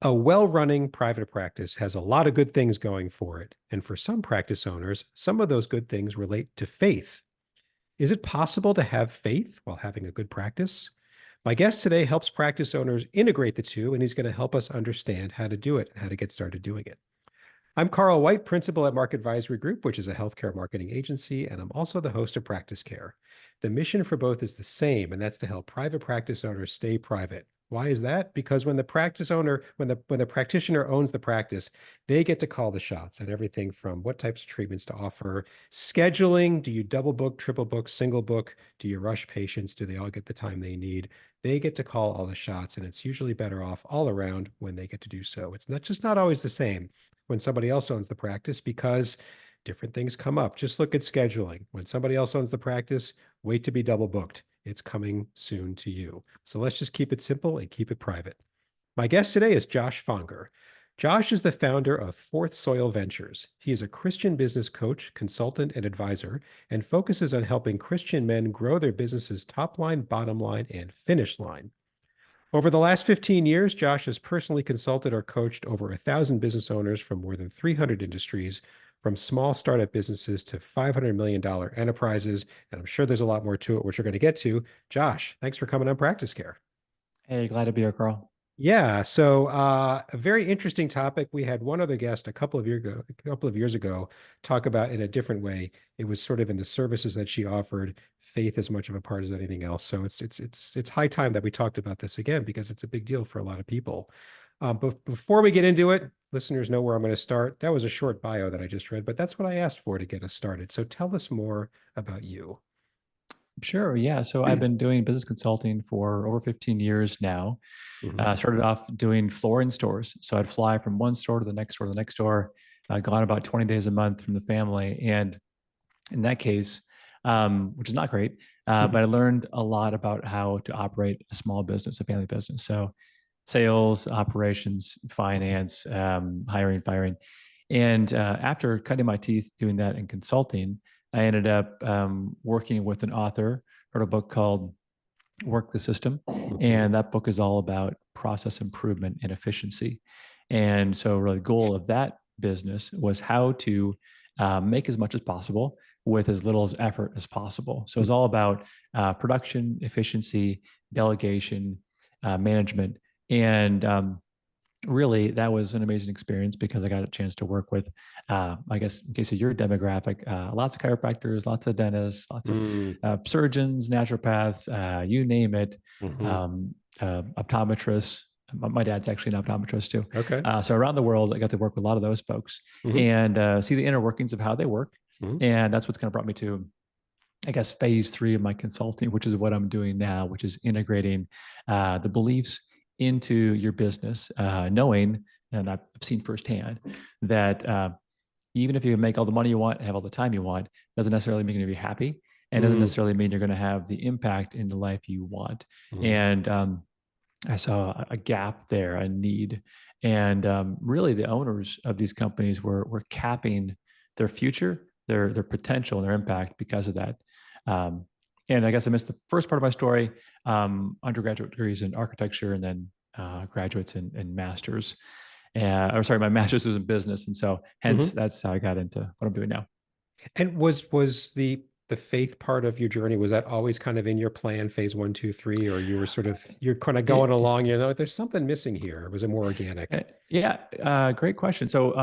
A well-running private practice has a lot of good things going for it. And for some practice owners, some of those good things relate to faith. Is it possible to have faith while having a good practice? My guest today helps practice owners integrate the two, and he's going to help us understand how to do it and how to get started doing it. I'm Carl White, principal at Market Advisory Group, which is a healthcare marketing agency, and I'm also the host of Practice Care. The mission for both is the same, and that's to help private practice owners stay private. Why is that? Because when the practice owner, when the practitioner owns the practice, they get to call the shots on everything from what types of treatments to offer, scheduling, do you double book, triple book, single book, do you rush patients, do they all get the time they need? They get to call all the shots, and it's usually better off all around when they get to do so. It's not always the same when somebody else owns the practice because different things come up. Just look at scheduling. When somebody else owns the practice, wait to be double booked. It's coming soon to you. So let's just keep it simple and keep it private. My guest today is Josh Fonger. Josh is the founder of Fourth Soil Ventures. He is a Christian business coach, consultant, and advisor, and focuses on helping Christian men grow their business's top line, bottom line, and finish line. Over the last 15 years, Josh has personally consulted or coached over 1,000 business owners from more than 300 industries, from small startup businesses to $500 million enterprises. And I'm sure there's a lot more to it, which we're going to get to. Josh, thanks for coming on Practice Care. Hey, glad to be here, Carl. Yeah, so a very interesting topic. We had one other guest a couple of years ago, talk about in a different way. It was sort of in the services that she offered, faith as much of a part as anything else. So it's high time that we talked about this again because it's a big deal for a lot of people. But before we get into it, listeners know where I'm going to start. That was a short bio that I just read, but that's what I asked for to get us started. So tell us more about you. Sure. Yeah. So I've been doing business consulting for over 15 years now. Mhm. Started off doing flooring stores. So I'd fly from one store to the next store to the next store, gone about 20 days a month from the family. And in that case, which is not great, but I learned a lot about how to operate a small business, a family business. So sales, operations, finance, hiring, firing. And after cutting my teeth doing that in consulting, I ended up working with an author, wrote a book called Work the System. And that book is all about process improvement and efficiency. And so, really, the goal of that business was how to make as much as possible with as little as effort as possible. So, it's all about production, efficiency, delegation, management. And really, that was an amazing experience because I got a chance to work with, I guess, in case of your demographic, lots of chiropractors, lots of dentists, lots of Mm. surgeons, naturopaths, you name it, Mhm. optometrists. My dad's actually an optometrist too. Okay. So around the world, I got to work with a lot of those folks Mhm. and see the inner workings of how they work. Mhm. And that's what's kind of brought me to, I guess, phase three of my consulting, which is what I'm doing now, which is integrating the beliefs into your business, knowing, and I've seen firsthand, that even if you make all the money you want and have all the time you want, doesn't necessarily mean you're going to be happy, and doesn't Mm. necessarily mean you're going to have the impact in the life you want. Mhm. And I saw a gap there, a need, and really the owners of these companies were capping their future, their potential, and their impact because of that. Um, and I guess I missed the first part of my story: undergraduate degrees in architecture, and then graduates in masters. Or sorry, my master's was in business, and so hence Mhm. that's how I got into what I'm doing now. And was the faith part of your journey, was that always kind of in your plan, phase one, two, three, or you're kind of going It, along, there's something missing here. Or was it more organic? Yeah, great question. So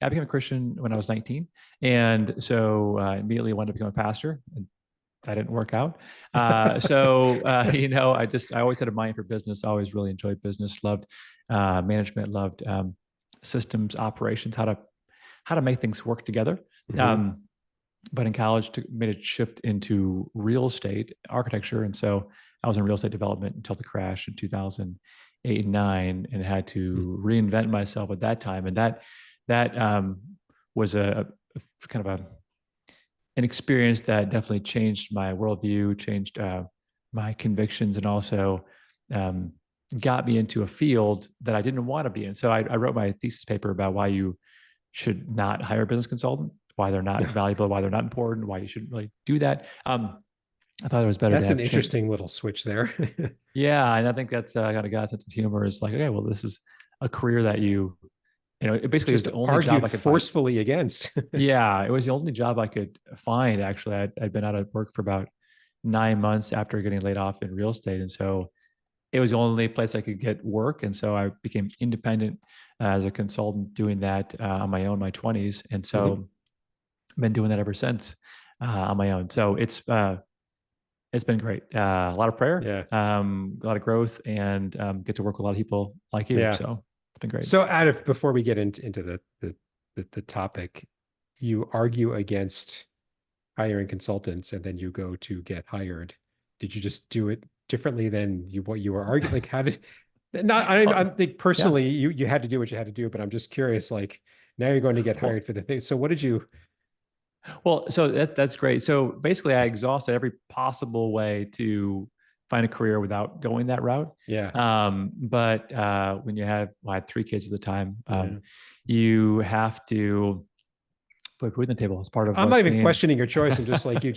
I became a Christian when I was 19, and so immediately wanted to become a pastor. And that didn't work out. I always had a mind for business. I always really enjoyed business, loved management, loved systems, operations, how to make things work together. Mhm. Um, but in college, made a shift into real estate architecture, and so I was in real estate development until the crash in 2008 and nine, and had Mm. to reinvent myself at that time. And that was a kind of an experience that definitely changed my worldview, changed my convictions, and also um, got me into a field that I didn't want to be in. So I wrote my thesis paper about why you should not hire a business consultant, why they're not valuable, why they're not important, why you shouldn't really do that. I thought it was better to That's an have change. interesting little switch there. Yeah, and I think that's got a God's sense of humor. Is like, okay, well, this is a career that it basically was Just the only job I argued could find. forcefully against. Yeah, it was the only job I could find. Actually, I'd been out of work for about 9 months after getting laid off in real estate, and so it was the only place I could get work. And so I became independent as a consultant, doing that on my own, my 20s, and Mhm. so I've been doing that ever since on my own. So it's been great. A lot of prayer, Yeah. a lot of growth, and get to work with a lot of people like you. Yeah. So it's been great. So out of before we get into the topic, you argue against hiring consultants and then you go to get hired. Did you just do it differently than what you were arguing? Like how did not I Well, think yeah. personally you had to do what you had to do, but I'm just curious, like now you're going to get hired Well, for the thing. So what did you so that's great. So basically, I exhausted every possible way to find a career without going that route. yeah. But when well, I had 3 kids at the time, Yeah. you have to put food on the table as part of I'm not what's even being. questioning your choice. I'm just like in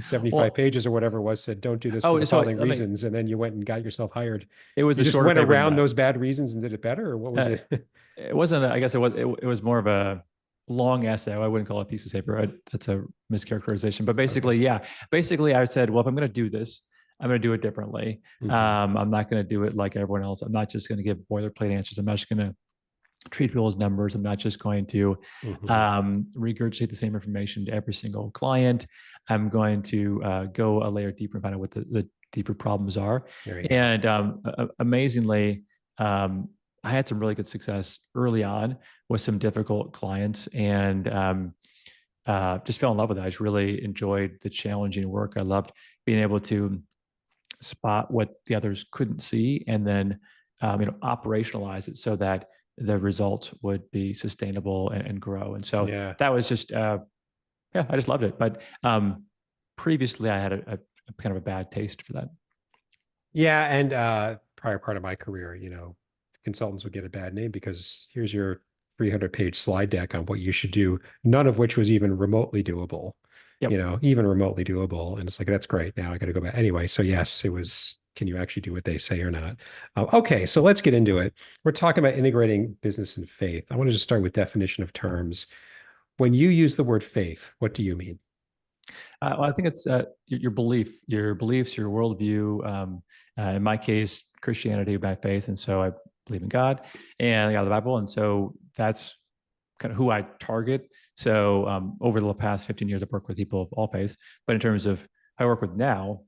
75 Well, pages or whatever it was said, don't do this for oh, the so following let me. reasons. And then you went and got yourself hired. It was You a just shorter went paper than around that. those bad reasons and did it better, or what was Uh, it? it wasn't. I guess it was more of a long essay. I wouldn't call it a piece of paper. That's a mischaracterization. But Okay. basically, yeah. Basically, I said, well, if I'm going to do this, I'm going to do it differently. Hmm. I'm not going to do it like everyone else. I'm not just going to give boilerplate answers. I'm not just going to treat people as numbers. I'm not just going to Hmm. regurgitate the same information to every single client. I'm going to go a layer deeper and find out what the deeper problems are. There you go. And amazingly, um, I had some really good success early on with some difficult clients, and just fell in love with it. I just really enjoyed the challenging work. I loved being able to spot what the others couldn't see, and then operationalize it so that the results would be sustainable and grow. And so Yeah. that was just yeah, I just loved it. But previously, I had a kind of a bad taste for that. Yeah. And prior part of my career, consultants would get a bad name because here's your 300-page slide deck on what you should do, none of which was even remotely doable, Yep. even remotely doable. And it's like, that's great. Now I got to go back. Anyway, so yes, it was, can you actually do what they say or not? Okay, so let's get into it. We're talking about integrating business and faith. I want to just start with definition of terms. When you use the word faith, what do you mean? Well, I think it's your your beliefs, your worldview. In my case, Christianity by faith, and so I believe in God and the God of the Bible, and so that's kind of who I target. So over the past 15 years, I've worked with people of all faiths, but in terms of who I work with now,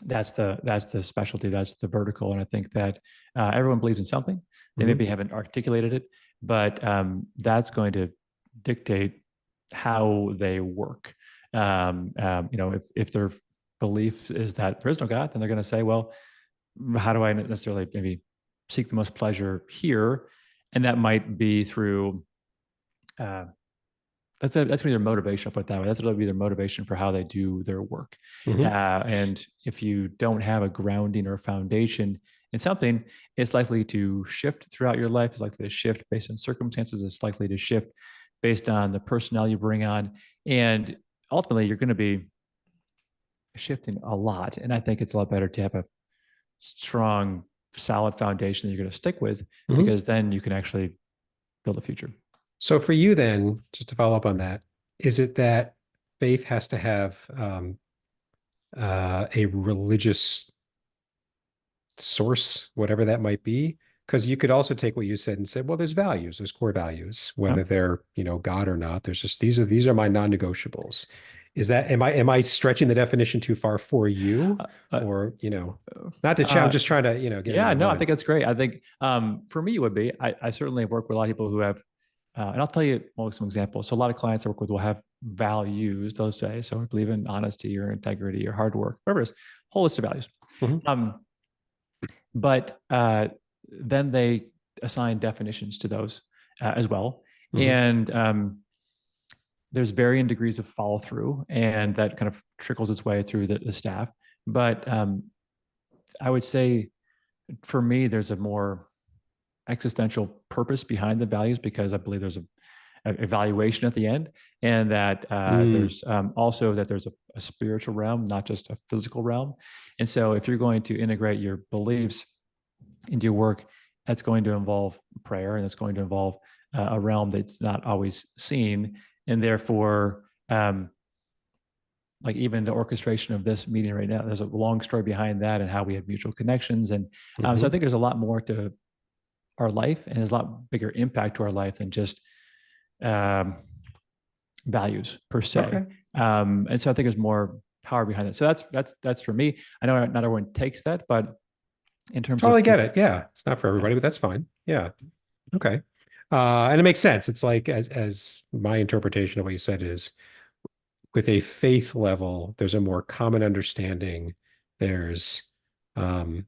that's the specialty, that's the vertical, and I think that everyone believes in something. They Mhm. maybe haven't articulated it, but that's going to dictate how they work. If their belief is that there is no God, then they're going to say, well, how do I necessarily maybe seek the most pleasure here? And that might be through uh, that's gonna be their motivation. I'll put it that way. That's gonna be their motivation for how they do their work. Mhm. And if you don't have a grounding or foundation in something, it's likely to shift throughout your life. It's likely to shift based on circumstances. It's likely to shift based on the personnel you bring on, and ultimately, you're going to be shifting a lot. And I think it's a lot better to have a strong, solid foundation that you're going to stick with, Mhm. because then you can actually build a future. So for you then, just to follow up on that, is it that faith has to have a religious source, whatever that might be? Because you could also take what you said and say, well, there's values, there's core values, Yeah. whether they're, God or not. There's just these are my non-negotiables. Is that am I stretching the definition too far for you? Uh, uh, Or, not to I'm uh, just trying to, get in Yeah, your no, I mind. think that's great. I think for me, it would be. I certainly have worked with a lot of people who have, and I'll tell you some examples. So a lot of clients I work with will have values, they'll say. So I believe in honesty or integrity or hard work, whatever it is, whole list of values. Mhm. Um, but then they assign definitions to those as well. Mhm. And there's varying degrees of follow through, and that kind of trickles its way through the staff. But I would say for me, there's a more existential purpose behind the values, because I believe there's a evaluation at the end, and that Mm. there's also that there's a spiritual realm, not just a physical realm. And so, if you're going to integrate your beliefs into your work, that's going to involve prayer, and it's going to involve a realm that's not always seen. And therefore, like even the orchestration of this meeting right now, there's a long story behind that and how we have mutual connections. And so I think there's a lot more to our life, and there's a lot bigger impact to our life than just um, values per se. Okay. And so I think there's more power behind it. So that's for me. I know not everyone takes that, but in terms of Totally get it. Yeah. It's not for everybody, but that's fine. Yeah. Okay. And it makes sense. It's like as my interpretation of what you said is with a faith level, there's a more common understanding. There's um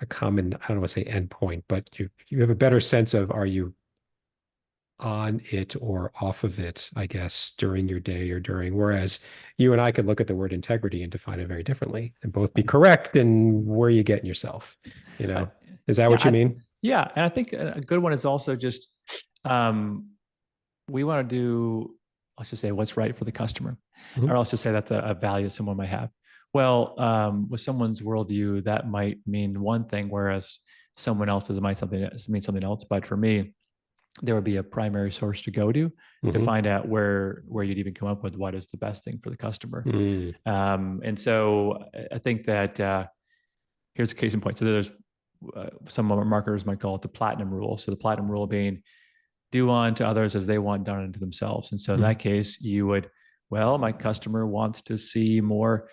a common, I don't want to say endpoint, but you have a better sense of are you on it or off of it, I guess, during your day or during, whereas you and I could look at the word integrity and define it very differently and both be correct in where you get yourself, you uh, know. Is that yeah, what you mean? yeah, and I think a good one is also just um, we want to do, let's just say, what's right for the customer, Mhm. or let's just say that's a value someone might have. Well, with someone's worldview, that might mean one thing, whereas someone else's might mean something else. But for me, there would be a primary source to go to Mhm. find out where you'd even come up with what is the best thing for the customer. Mm. And so I think that here's a case in point. So there's some marketers might call it the platinum rule. So the platinum rule being do unto others as they want done unto themselves. And so in Mhm. that case, you would, well, my customer wants to see more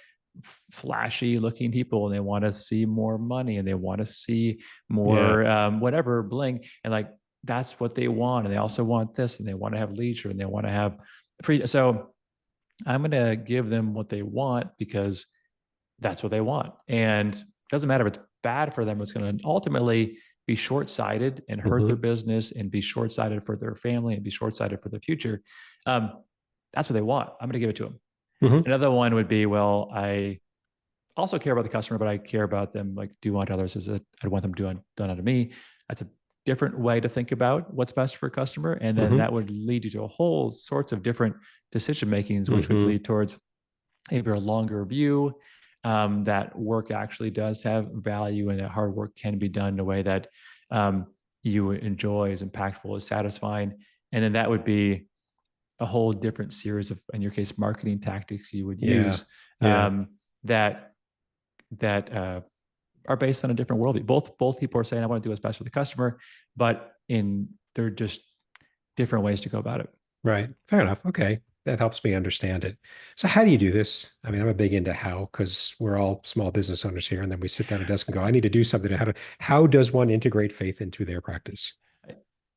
flashy looking people, and they want to see more money, and they want to see Yeah. more whatever bling, and like that's what they want. And they also want this, and they want to have leisure, and they want to have free. So I'm going to give them what they want because that's what they want. And it doesn't matter if it's bad for them, it's going to ultimately be short-sighted and hurt their Mhm. business and be short-sighted for their family and be short-sighted for the future. Um, that's what they want. I'm going to give it to them. Mhm. Another one would be, well, I also care about the customer, but I care about them like do unto others as I'd want them done unto me. That's a different way to think about what's best for a customer. And then Mhm. that would lead you to a whole sorts of different decision makings, which would Mhm. lead towards maybe a longer view, that work actually does have value and that hard work can be done in a way that um, you enjoy, is impactful, is satisfying. And then that would be a whole different series of, in your case, marketing tactics you would Yeah. use Yeah. that are based on a different worldview. Both people are saying I want to do what's best for the customer, but in they're just different ways to go about it. Right. Fair enough. Okay. That helps me understand it. So how do you do this? I mean, I'm a big into how, because we're all small business owners here, and then we sit down at a desk and go, I need to do something. How does one integrate faith into their practice?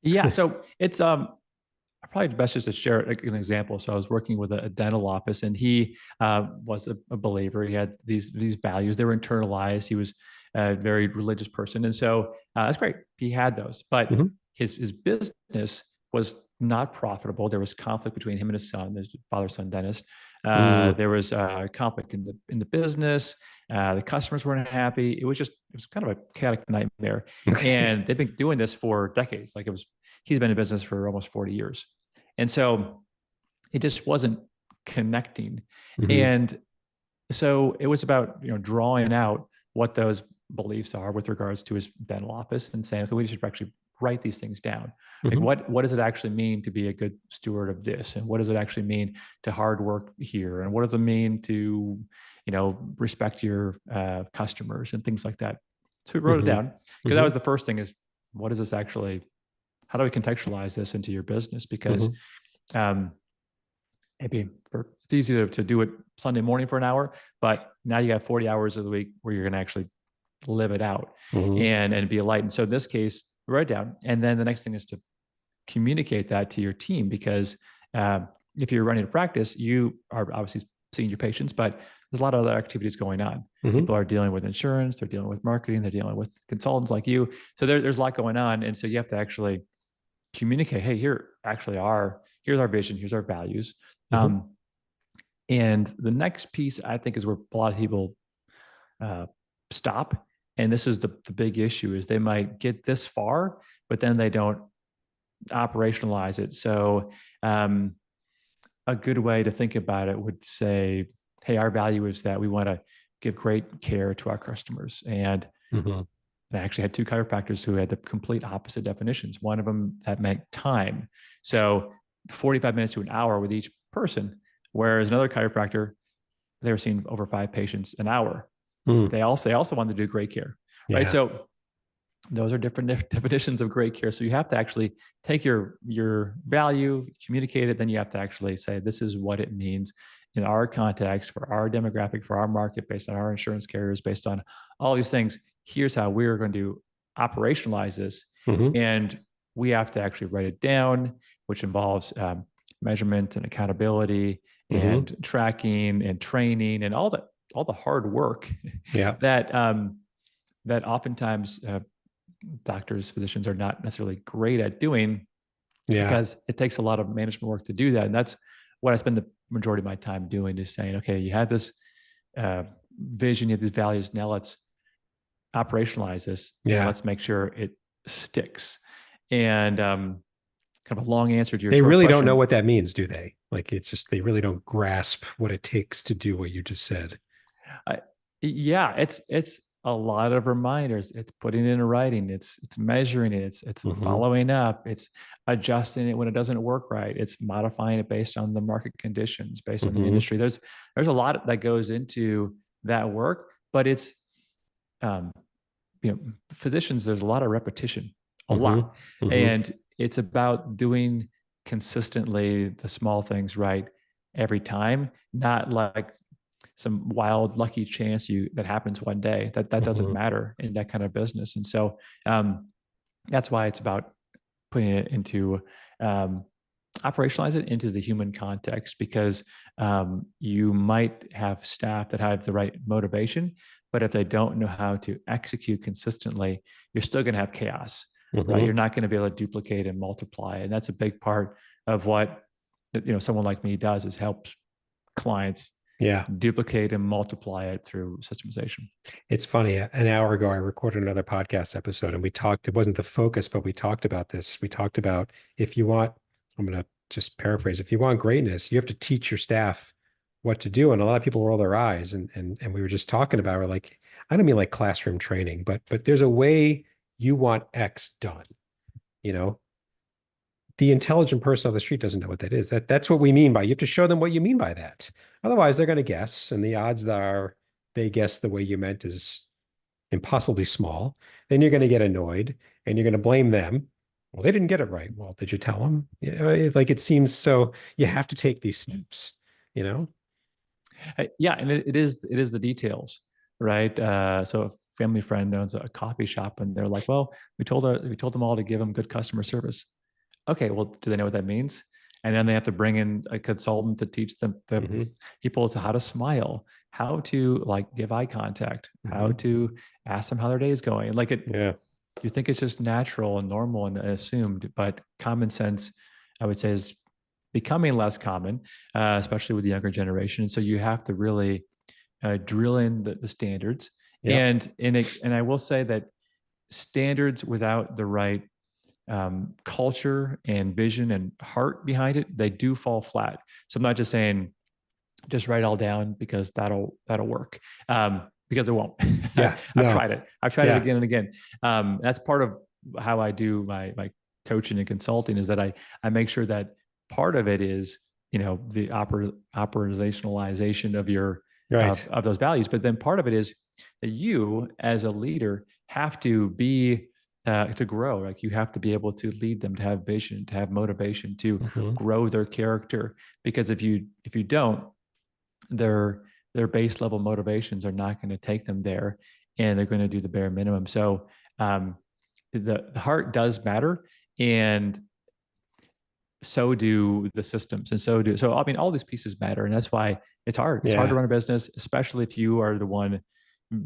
Yeah, so it's probably best just to share an example. So I was working with a dental office, and he was a believer. He had these values; they were internalized. He was a very religious person, and so that's great. He had those, but Mhm. his business was not profitable. There was conflict between him and his son, his father-son dentist. Mm. There was conflict in the business. The customers weren't happy. It was kind of a chaotic nightmare, Okay. and they've been doing this for decades. Like he's been in business for almost 40 years. And so it just wasn't connecting. Mhm. And so it was about, drawing out what those beliefs are with regards to his dental office and saying, okay, we should actually write these things down. Like Mhm. what does it actually mean to be a good steward of this? And what does it actually mean to hard work here? And what does it mean to, respect your customers and things like that? So we wrote it Mhm. down because that was Mhm. the first thing is what is this actually, how do we contextualize this into your business? Because Mhm. um, it's easy to do it Sunday morning for an hour, but now you have 40 hours of the week where you're going to actually live it out Mhm. and be a light. And so in this case, write it down. And then the next thing is to communicate that to your team because if you're running a practice, you are obviously seeing your patients, but there's a lot of other activities going on. Mhm. People are dealing with insurance, they're dealing with marketing, they're dealing with consultants like you. So there's a lot going on. And so you have to actually communicate, hey, here's our vision, here's our values. Mhm. Um, and the next piece I think is where a lot of people uh, stop. And this is the big issue is they might get this far, but then they don't operationalize it. So a good way to think about it would say, hey, our value is that we want to give great care to our customers. And Mhm. And I actually had two chiropractors who had the complete opposite definitions. One of them that meant time. So 45 minutes to an hour with each person. Whereas another chiropractor, they were seeing over 5 patients an hour. Hmm. They also wanted to do great care, right? Yeah. So those are different definitions of great care. So you have to actually take your value, communicate it, then you have to actually say this is what it means in our context, for our demographic, for our market, based on our insurance carriers, based on all these things. Here's how we're going to operationalize this, Hmm. and we have to actually write it down, which involves measurement and accountability Hmm. and tracking and training and all the hard work Yeah. that that oftentimes doctors, physicians are not necessarily great at doing, Yeah. because it takes a lot of management work to do that. And that's what I spend the majority of my time doing, is saying, okay, you had this uh, vision, you have these values. Now let's operationalize this, and Yeah. let's make sure it sticks. And kind of a long answer to your They short really don't know question. what that means, do they? Like, it's just, they really don't grasp what it takes to do what you just said. I, yeah, it's a lot of reminders. It's putting it in writing. It's measuring it. It's Hmm. following up. It's adjusting it when it doesn't work right. It's modifying it based on the market conditions, based on the Hmm. industry. There's a lot that goes into that work, but it's um, physicians. There's a lot of repetition, a Hmm. lot, Hmm. and it's about doing consistently the small things right every time, not like some wild lucky chance you that happens one day. That doesn't Hmm. matter in that kind of business. And so that's why it's about putting it into um, operationalize it into the human context, because you might have staff that have the right motivation, but if they don't know how to execute consistently, you're still going to have chaos, right? You're Hmm. not going to be able to duplicate and multiply, and that's a big part of what someone like me does, is helps clients Yeah. duplicate and multiply it through systemization. It's funny. An hour ago, I recorded another podcast episode and we talked, it wasn't the focus, but we talked about this. We talked about, if you want, I'm going to just paraphrase, if you want greatness, you have to teach your staff what to do. And a lot of people roll their eyes, and we were just talking about, we're like, I don't mean like classroom training, but there's a way you want X done, you know, the intelligent person on the street doesn't know what that is. That's what we mean by, you have to show them what you mean by that. Otherwise, they're going to guess, and the odds are they guess the way you meant is impossibly small. Then you're going to get annoyed and you're going to blame them. Well, they didn't get it right. Well, did you tell them? It's like, it seems so. You have to take these steps. You know. Yeah, and it is the details, right? So a family friend owns a coffee shop, and they're like, "Well, we told them all to give them good customer service." Okay, well, do they know what that means? And then they have to bring in a consultant to teach them the Hmm. people to how to smile, how to like give eye contact, how Hmm. to ask them how their day is going. Like it, Yeah. you think it's just natural and normal and assumed, but common sense, I would say, is becoming less common, especially with the younger generation. And so you have to really drill in the standards. Yep. And I will say that standards without the right culture and vision and heart behind it, they do fall flat. So I'm not just saying just write all down because that'll work. Because it won't. Yeah. I've No. tried it. I've tried it Yeah. again and again. That's part of how I do my coaching and consulting, is that I make sure that part of it is the operationalization of your Right. of those values, but then part of it is that you as a leader have to be to grow. Like you have to be able to lead them, to have vision, to have motivation, to Hmm. grow their character. Because if you don't, their base level motivations are not going to take them there, and they're going to do the bare minimum. So the heart does matter, and so do the systems, and so I mean all these pieces matter, and that's why it's hard to Yeah. run a business, especially if you are the one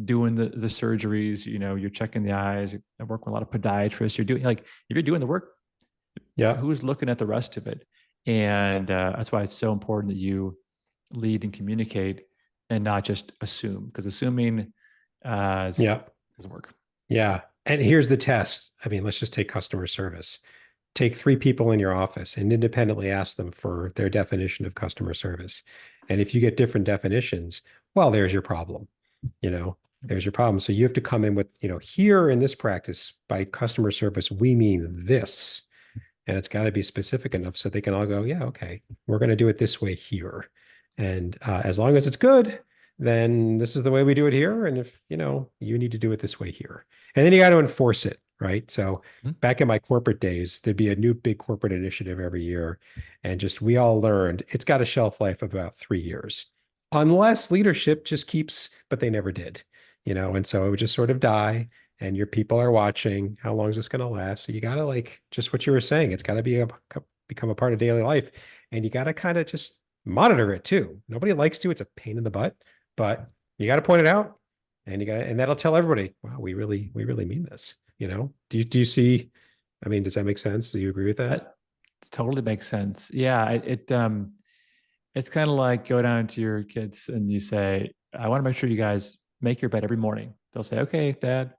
doing the surgeries. You're checking the eyes. I work with a lot of podiatrists. You're doing, like, if you're doing the work, Yeah. who's looking at the rest of it? And that's why it's so important that you lead and communicate, and not just assume, because assuming Yeah. doesn't work. Yeah. And here's the test. I mean, let's just take customer service. Take three people in your office and independently ask them for their definition of customer service. And if you get different definitions, well, there's your problem, you know? There's your problem. So you have to come in with, here in this practice by customer service, we mean this. And it's got to be specific enough so they can all go, yeah, okay, we're going to do it this way here. And as long as it's good, then this is the way we do it here. And if, you need to do it this way here. And then you got to enforce it, right? So Mhm. back in my corporate days, there'd be a new big corporate initiative every year. And just we all learned it's got a shelf life of about 3 years, unless leadership just keeps, but they never did, and so it would just sort of die and your people are watching. How long is this going to last? So you got to just what you were saying. It's got to become a part of daily life, and you got to kind of just monitor it too. Nobody likes to. It's a pain in the butt, but you got to point it out, and and that'll tell everybody, wow, we really mean this. Do you see? I mean, does that make sense? Do you agree with that? That totally makes sense. Yeah, it's kind of like go down to your kids and you say, I want to make sure you guys make your bed every morning. They'll say, okay, dad.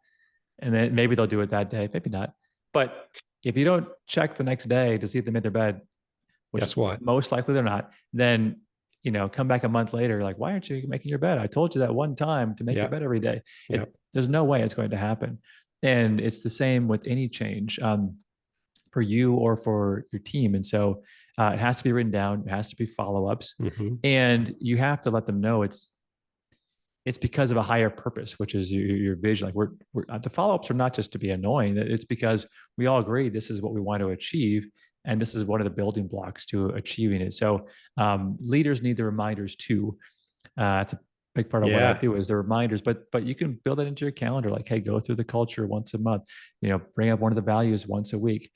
And then maybe they'll do it that day, maybe not. But if you don't check the next day to see if they made their bed, which Guess what? most likely they're not, then come back a month later, like, why aren't you making your bed? I told you that one time to make your Yeah. bed every day. Yeah. There's no way it's going to happen. And it's the same with any change for you or for your team. And so it has to be written down. It has to be follow-ups, Hmm. and you have to let them know it's because of a higher purpose, which is your vision. Like we're the follow-ups are not just to be annoying. It's because we all agree this is what we want to achieve, and this is one of the building blocks to achieving it. So leaders need the reminders too. That's a big part of what I Yeah. do is the reminders. But you can build it into your calendar. Like, hey, go through the culture once a month. Bring up one of the values once a week.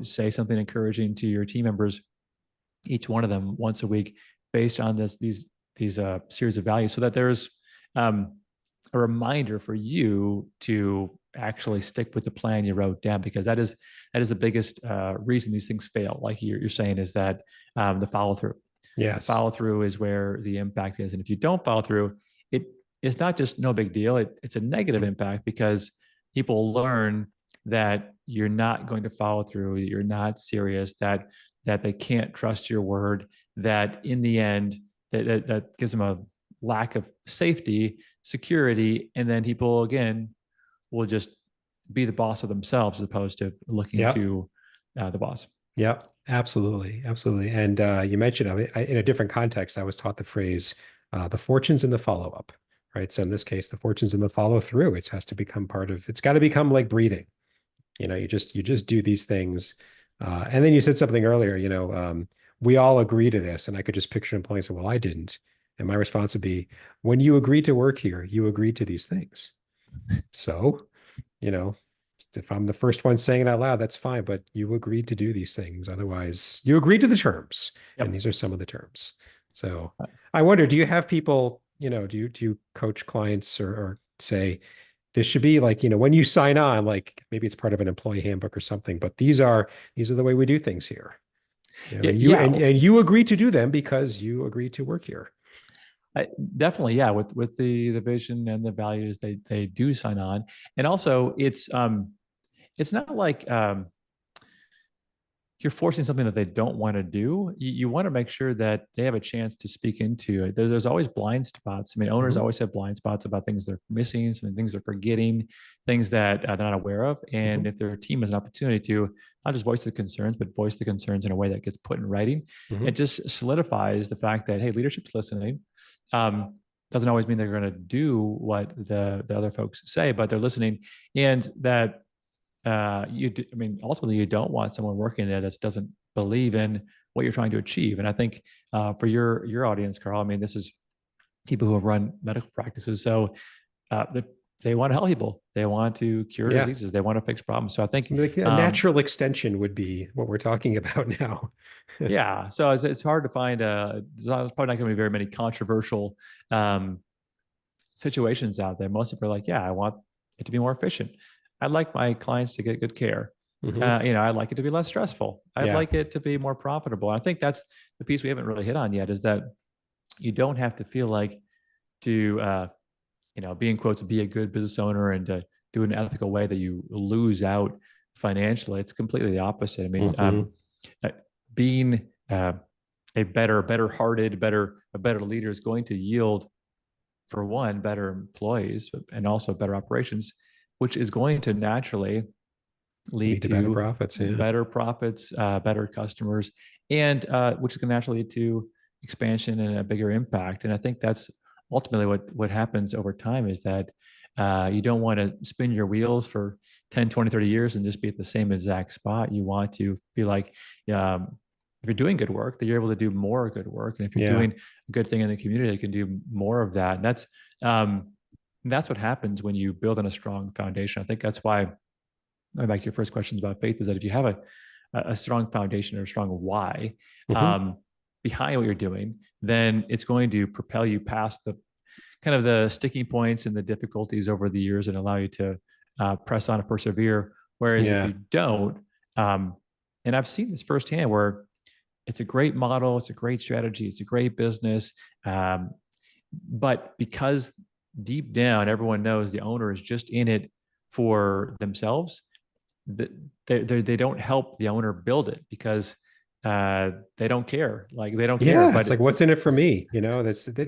Say something encouraging to your team members, each one of them once a week, based on these series of values, so that there's um, a reminder for you to actually stick with the plan you wrote down, because that is the biggest reason these things fail. Like you're saying, is that the follow through. The Yes. follow through is where the impact is, and if you don't follow through, it it's not just no big deal. It's a negative impact because people learn that you're not going to follow through, you're not serious, that they can't trust your word, that in the end that gives them a lack of safety, security, and then people again will just be the boss of themselves as opposed to looking Yep. to the boss. Yep. Absolutely. Absolutely. And you mentioned, in a different context, I was taught the phrase, the fortunes in the follow up, right? So in this case, the fortunes in the follow through, it has to become part of, it's got to become like breathing. You just do these things. And then you said something earlier, we all agree to this. And I could just picture employees say, well, I didn't. And my response would be, when you agreed to work here, you agreed to these things. So, you know, if I'm the first one saying it out loud, that's fine, but you agreed to do these things. Otherwise, you agreed to the terms. And Yep. these are some of the terms. So I wonder, do you have people, do you coach clients or say, this should be like, when you sign on, like maybe it's part of an employee handbook or something, but these are the way we do things here. Yeah, And you yeah, and you agree to do them because you agreed to work here. I, definitely. Yeah, with the vision and the values, they do sign on, and also it's not like you're forcing something that they don't want to do. You want to make sure that they have a chance to speak into it. There's always blind spots. I mean, owners Hmm. always have blind spots about things they're missing, some things they're forgetting, things that they're not aware of. Hmm. And if their team has an opportunity to not just voice the concerns, but voice the concerns in a way that gets put in writing, Hmm. it just solidifies the fact that, hey, leadership's listening. Doesn't always mean they're going to do what the other folks say, but they're listening, and that I mean, ultimately, you don't want someone working there that doesn't believe in what you're trying to achieve. And I think for your audience, Carl, I mean, this is people who have run medical practices, so they want to help people, they want to cure Yeah. diseases, they want to fix problems. So I think, So like a natural extension would be what we're talking about now. yeah, so it's hard to find. There's probably not going to be very many controversial um, situations out there. Most people are like, yeah, I want it to be more efficient. I'd like my clients to get good care. Hmm. I'd like it to be less stressful. I'd Yeah. like it to be more profitable. I think that's the piece we haven't really hit on yet, is that you don't have to feel like to, be in quotes, be a good business owner and to do it in an ethical way that you lose out financially. It's completely the opposite. I mean, Hmm. uh, being a better hearted, a better leader is going to yield for one, better employees and also better operations, which is going to naturally lead Lead to better to profits. Yeah. better profits, better customers, and which is going to naturally lead to expansion and a bigger impact. And I think that's ultimately what happens over time is that you don't want to spin your wheels for 10, 20, 30 years and just be at the same exact spot. You want to be like, if you're doing good work, that you're able to do more good work. And if you're Yeah. doing a good thing in the community, you can do more of that. And that's what happens when you build on a strong foundation. I think that's why, going back to your first questions about faith, is that if you have a strong foundation or a strong why Hmm. um, behind what you're doing, then it's going to propel you past the kind of the sticking points and the difficulties over the years and allow you to press on and persevere. Whereas if Yeah. you don't, um, and I've seen this firsthand where it's a great model, it's a great strategy, it's a great business, um, but because deep down everyone knows the owner is just in it for themselves, they don't help the owner build it because they don't care. Like they don't care. Yeah. But It's like, what's in it for me?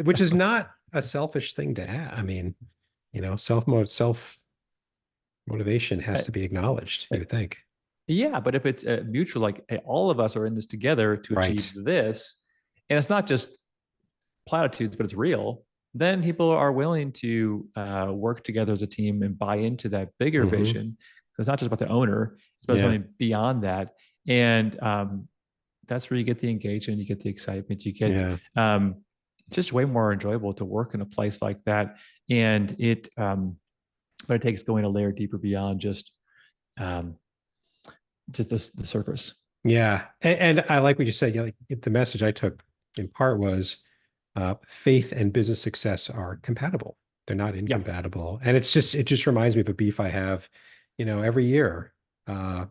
Which is not a selfish thing to add. I mean, self motivation has uh, to be acknowledged, uh, you would think. yeah, but if it's mutual, like hey, all of us are in this together to achieve Right. this, and it's not just platitudes, but it's real, then people are willing to work together as a team and buy into that bigger Hmm. vision. It's not just about the owner; it's about Yeah. something beyond that, and that's where you get the engagement, you get the excitement, you get Yeah. it's just way more enjoyable to work in a place like that. And but it takes going a layer deeper beyond um, just the surface. Yeah. And I like what you said. Like the message I took in part was faith and business success are compatible. They're not Yeah. incompatible. And it just reminds me of a beef I have, every year. Uh,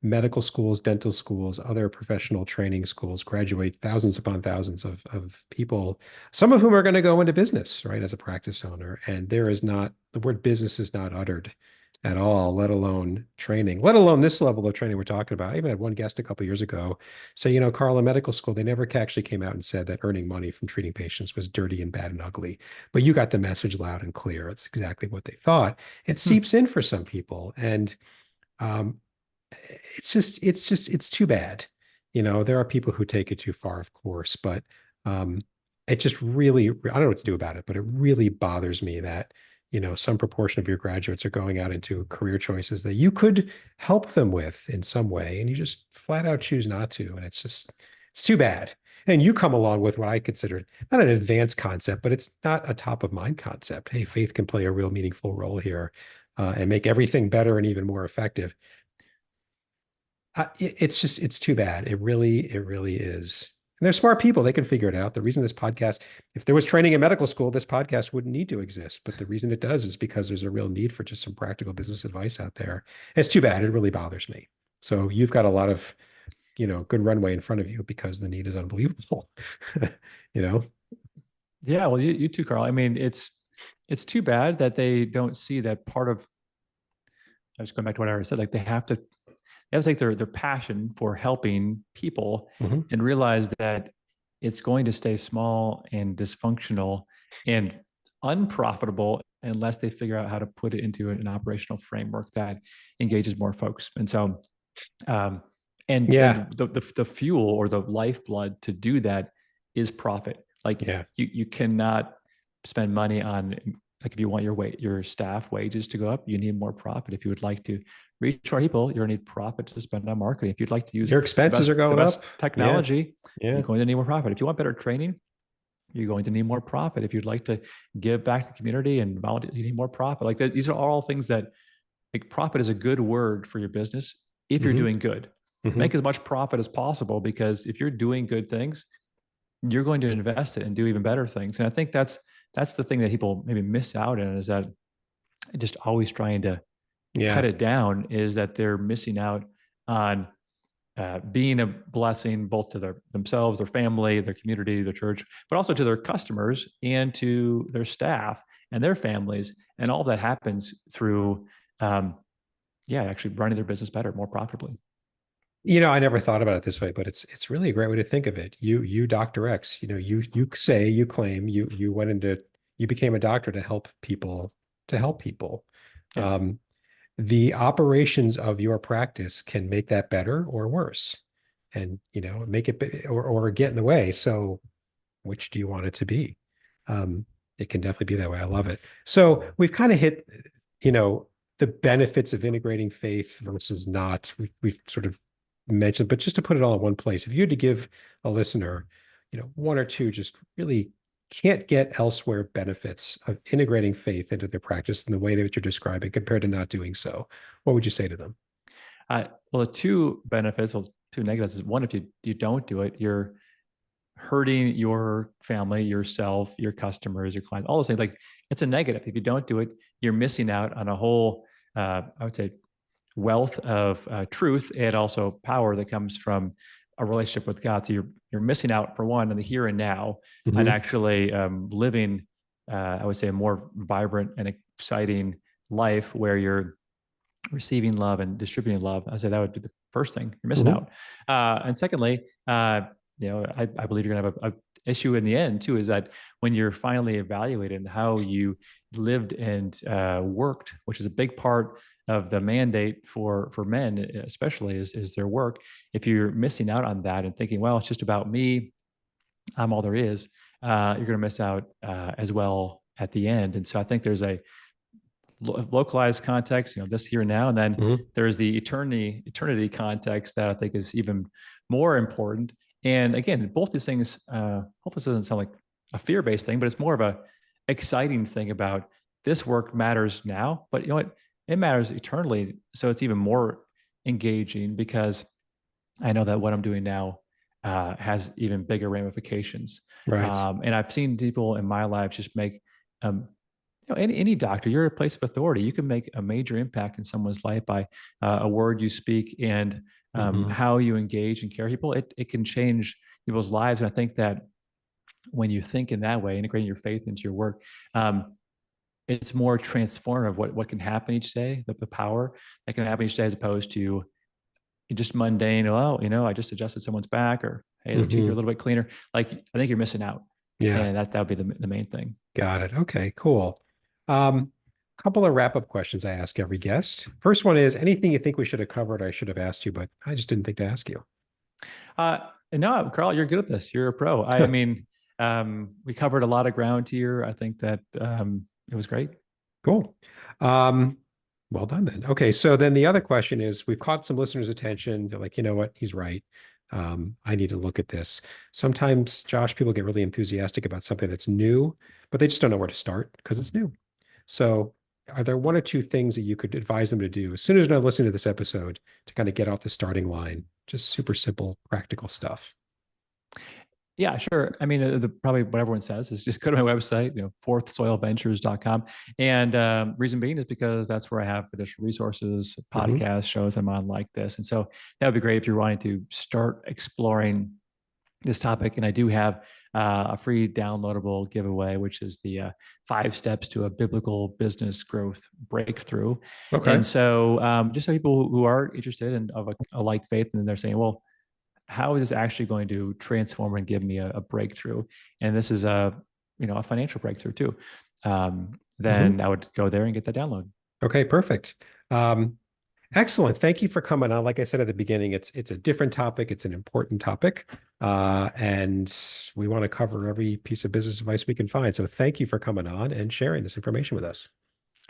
Medical schools, dental schools, other professional training schools graduate thousands upon thousands of people, some of whom are going to go into business, right, as a practice owner. And the word business is not uttered at all, let alone training, let alone this level of training we're talking about. I even had one guest a couple of years ago say, Carl, in medical school, they never actually came out and said that earning money from treating patients was dirty and bad and ugly. But you got the message loud and clear. It's exactly what they thought. It Hmm. seeps in for some people. And um, it's too bad. There are people who take it too far, of course, but um, it just really, I don't know what to do about it, but it really bothers me that, some proportion of your graduates are going out into career choices that you could help them with in some way, and you just flat out choose not to. And it's too bad. And you come along with what I consider not an advanced concept, but it's not a top of mind concept. Hey, faith can play a real meaningful role here, and make everything better and even more effective. It's too bad. It really is. And they're smart people. They can figure it out. The reason this podcast, if there was training in medical school, this podcast wouldn't need to exist. But the reason it does is because there's a real need for just some practical business advice out there. It's too bad. It really bothers me. So you've got a lot of, good runway in front of you because the need is unbelievable. you know? Yeah, well, you too, Carl. I mean, it's too bad that they don't see that part of. I was going back to what I already said. Like they have to take their passion for helping people Hmm. and realize that it's going to stay small and dysfunctional and unprofitable unless they figure out how to put it into an operational framework that engages more folks. And so, um, Yeah. and the fuel or the lifeblood to do that is profit. Like Yeah. you cannot spend money on, like if you want your staff wages to go up, you need more profit. If you would like to reach more people, you're gonna need profit to spend on marketing. If you'd like to use Your the expenses best are the going best up. Yeah. technology, Yeah. you're going to need more profit. If you want better training, you're going to need more profit. If you'd like to give back to the community and volunteer, you need more profit. Like these are all things that, like, profit is a good word for your business if you're Hmm. doing good. Hmm. Make as much profit as possible, because if you're doing good things, you're going to invest it and do even better things. And I think that's the thing that people maybe miss out on, is that just always trying to cut Yeah. it down, is that they're missing out on being a blessing both to themselves, their family, their community, their church, but also to their customers and to their staff and their families. And all that happens through, um, yeah, actually running their business better, more profitably. I never thought about it this way, but it's really a great way to think of it. You Dr. X, you claim you went into You became a doctor to help people, to help people. Yeah. Um, the operations of your practice can make that better or worse, and make it or get in the way. So which do you want it to be? Um, it can definitely be that way. I love it. So we've kind of hit, you know, the benefits of integrating faith versus not. We've sort of mentioned, but just to put it all in one place, if you had to give a listener, one or two just really can't get elsewhere benefits of integrating faith into their practice in the way that you're describing compared to not doing so, what would you say to them? Well, the two benefits, well, two negatives is one, if you don't do it, you're hurting your family, yourself, your customers, your clients, all those things. Like it's a negative. If you don't do it, you're missing out on a whole, I would say, wealth of truth and also power that comes from a relationship with God. So you're missing out for one in the here and now, and Mhm. actually living, I would say, a more vibrant and exciting life where you're receiving love and distributing love. I say that would be the first thing you're missing Mhm. out. And secondly, I believe you're going to have a issue in the end too, is that when you're finally evaluated how you lived and worked, which is a big part of the mandate for men, especially is their work. If you're missing out on that and thinking, well, it's just about me, I'm all there is, you're going to miss out as well at the end. And so I think there's a localized context, just here and now, and then Mhm. there's the eternity context that I think is even more important. And again, both these things, hopefully this doesn't sound like a fear-based thing, but it's more of a exciting thing about this work matters now, but you know what, it matters eternally. So it's even more engaging because I know that what I'm doing now has even bigger ramifications. Right. And I've seen people in my life just make um, any doctor, you're a place of authority. You can make a major impact in someone's life by a word you speak and Mhm. how you engage and care people. It can change people's lives. And I think that when you think in that way, integrating your faith into your work, it's more transformative. What can happen each day, the power that can happen each day, as opposed to just mundane. Oh, I just adjusted someone's back, or hey, their teeth are a Mhm. little bit cleaner. Like I think you're missing out, Yeah. and that would be the main thing. Got it. Okay, cool. Um, Couple of wrap-up questions I ask every guest. First one is anything you think we should have covered, I should have asked you, but I just didn't think to ask you. Uh, no, Carl, you're good at this. You're a pro. I mean, we covered a lot of ground here. I think that it was great. Cool. Um, well done then. Okay, so then the other question is we've caught some listeners' attention. They're like, you know what? He's right. I need to look at this. Sometimes, Josh, people get really enthusiastic about something that's new, but they just don't know where to start because it's new. So, are there one or two things that you could advise them to do as soon as they're listening to this episode to kind of get off the starting line? Just super simple, practical stuff. Yeah, sure. I mean, probably what everyone says is just go to my website, fourthsoilventures.com. And reason being is because that's where I have additional resources, Hmm. podcast shows I'm on like this. And so that would be great if you're wanting to start exploring this topic. And I do have a free downloadable giveaway, which is the 5 steps to a biblical business growth breakthrough. Okay. And so just so people who are interested in of a like faith, and they're saying, well, how is this actually going to transform and give me a breakthrough? And this is a financial breakthrough too. Hmm. Then I would go there and get that download. Okay, perfect. Um, Excellent. Thank you for coming on. Like I said at the beginning, it's a different topic. It's an important topic, and we want to cover every piece of business advice we can find. So thank you for coming on and sharing this information with us.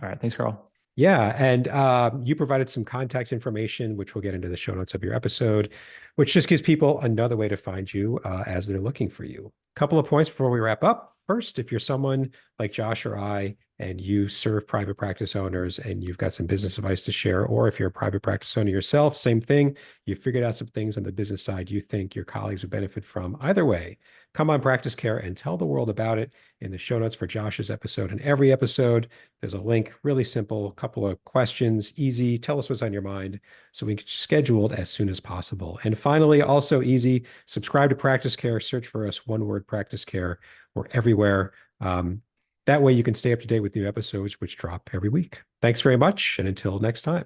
All right. Thanks, Carl. Yeah, and you provided some contact information, which we'll get into the show notes of your episode, which just gives people another way to find you as they're looking for you. Couple of points before we wrap up. First, if you're someone like Josh or I, and you serve private practice owners and you've got some business advice to share, or if you're a private practice owner yourself, same thing. You figured out some things on the business side you think your colleagues would benefit from. Either way, come on Practice Care and tell the world about it in the show notes for Josh's episode and every episode. There's a link, really simple, a couple of questions, easy. Tell us what's on your mind so we can get you scheduled as soon as possible. And finally, also easy, subscribe to Practice Care, search for us, one word Practice Care. We're everywhere. That way you can stay up to date with new episodes, which drop every week. Thanks very much. And until next time.